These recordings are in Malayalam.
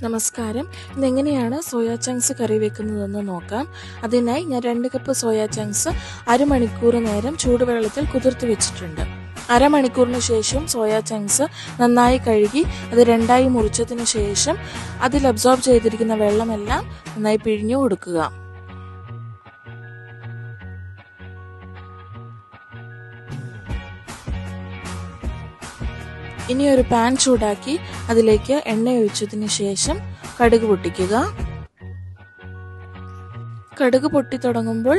നമസ്കാരം. ഇന്നെങ്ങനെയാണ് സോയാ ചങ്ക്സ് കറി വെക്കുന്നതെന്ന് നോക്കാം. അതിനായി ഞാൻ 2 കപ്പ് സോയാ ചങ്ക്സ് അരമണിക്കൂർ നേരം ചൂടുവെള്ളത്തിൽ കുതിർത്ത് വെച്ചിട്ടുണ്ട്. അരമണിക്കൂറിന് ശേഷം സോയാ ചങ്ക്സ് നന്നായി കഴുകി അത് 2ആയി മുറിച്ചതിന് ശേഷം അതിൽ അബ്സോർബ് ചെയ്തിരിക്കുന്ന വെള്ളമെല്ലാം നന്നായി പിഴിഞ്ഞു കൊടുക്കുക. ഇനി ഒരു പാൻ ചൂടാക്കി അതിലേക്ക് എണ്ണ ഒഴിച്ചതിന് ശേഷം കടുക് പൊട്ടിക്കുക. കടുക് പൊട്ടി തുടങ്ങുമ്പോൾ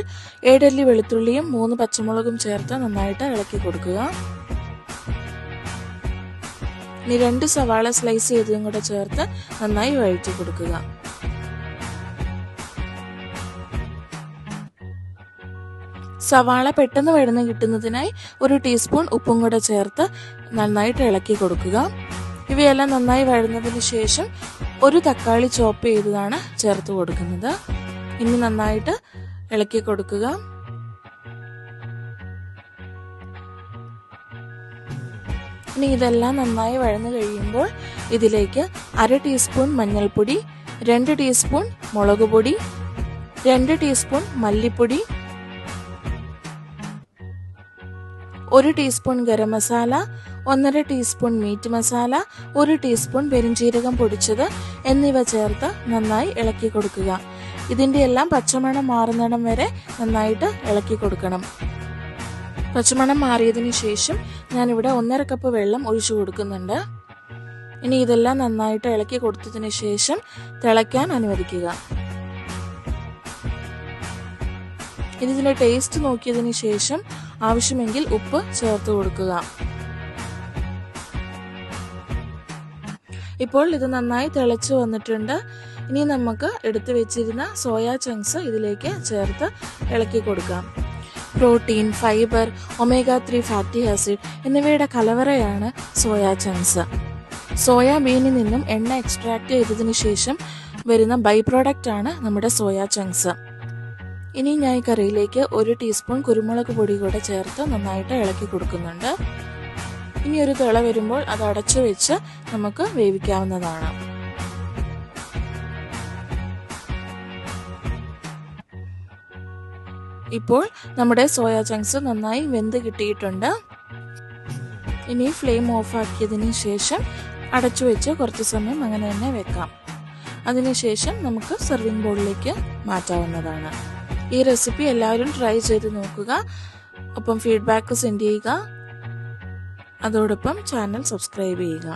7 അല്ലി വെളുത്തുള്ളിയും 3 പച്ചമുളകും ചേർത്ത് നന്നായിട്ട് ഇളക്കി കൊടുക്കുക. ഇനി 2 സവാള സ്ലൈസ് ചെയ്തതും കൂടെ ചേർത്ത് നന്നായി വഴറ്റി കൊടുക്കുക. സവാള പെട്ടെന്ന് വഴന്ന് കിട്ടുന്നതിനായി 1 ടീസ്പൂൺ ഉപ്പും കൂടെ ചേർത്ത് നന്നായിട്ട് ഇളക്കി കൊടുക്കുക. ഇവയെല്ലാം നന്നായി വഴന്നതിന് ശേഷം 1 തക്കാളി ചോപ്പ് ചെയ്തതാണ് ചേർത്ത് കൊടുക്കുന്നത്. ഇനി നന്നായിട്ട് ഇളക്കി കൊടുക്കുക. ഇനി ഇതെല്ലാം നന്നായി വഴന്നു കഴിയുമ്പോൾ ഇതിലേക്ക് 1/2 ടീസ്പൂൺ മഞ്ഞൾപ്പൊടി, 2 ടീസ്പൂൺ മുളക് പൊടി, 2 ടീസ്പൂൺ മല്ലിപ്പൊടി, 1 teaspoon garam masala, 1.5 teaspoon meat masala, 1 teaspoon പെരുംജീരകം പൊടിച്ചത് എന്നിവ ചേർത്ത് നന്നായി ഇളക്കി കൊടുക്കുക. ഇതിൻ്റെ എല്ലാം പച്ചമണം മാറുന്നിടം വരെ നന്നായിട്ട് ഇളക്കി കൊടുക്കണം. പച്ചമണം മാറിയതിന് ശേഷം ഞാനിവിടെ 1.5 കപ്പ് വെള്ളം ഒഴിച്ചു കൊടുക്കുന്നുണ്ട്. ഇനി ഇതെല്ലാം നന്നായിട്ട് ഇളക്കി കൊടുത്തതിന് ശേഷം തിളയ്ക്കാൻ അനുവദിക്കുക. ഇതിൻ്റെ ടേസ്റ്റ് നോക്കിയതിന് ശേഷം ആവശ്യമെങ്കിൽ ഉപ്പ് ചേർത്ത് കൊടുക്കുക. ഇപ്പോൾ ഇത് നന്നായി തിളച്ചു വന്നിട്ടുണ്ട്. ഇനി നമുക്ക് എടുത്തു വെച്ചിരുന്ന സോയാ ചങ്ക്സ് ഇതിലേക്ക് ചേർത്ത് ഇളക്കി കൊടുക്കാം. Protein, fibre, omega 3 fatty acid എന്നിവയുടെ കലവറയാണ് സോയാ ചങ്ക്സ്. സോയാബീനിൽ നിന്നും എണ്ണ എക്സ്ട്രാക്ട് ചെയ്തതിനു ശേഷം വരുന്ന ബൈ പ്രോഡക്റ്റ് ആണ് നമ്മുടെ സോയാ ചങ്ക്സ്. ഇനി ഞാൻ ഈ കറിയിലേക്ക് 1 ടീസ്പൂൺ കുരുമുളക് പൊടി കൂടെ ചേർത്ത് നന്നായിട്ട് ഇളക്കി കൊടുക്കുന്നുണ്ട്. ഇനി ഒരു തിള വരുമ്പോൾ അത് അടച്ചു വെച്ച് നമുക്ക് വേവിക്കാവുന്നതാണ്. ഇപ്പോൾ നമ്മുടെ സോയാ ചങ്ക്സ് നന്നായി വെന്ത് കിട്ടിയിട്ടുണ്ട്. ഇനി ഫ്ലെയിം ഓഫ് ആക്കിയതിന് ശേഷം അടച്ചു വെച്ച് കുറച്ച് സമയം അങ്ങനെ തന്നെ വെക്കാം. അതിനുശേഷം നമുക്ക് സെർവിംഗ് ബൗളിലേക്ക് മാറ്റാവുന്നതാണ്. ഈ റെസിപ്പി എല്ലാവരും ട്രൈ ചെയ്ത് നോക്കുക. ഒപ്പം ഫീഡ്ബാക്ക് സെൻഡ് ചെയ്യുക. അതോടൊപ്പം ചാനൽ സബ്സ്ക്രൈബ് ചെയ്യുക.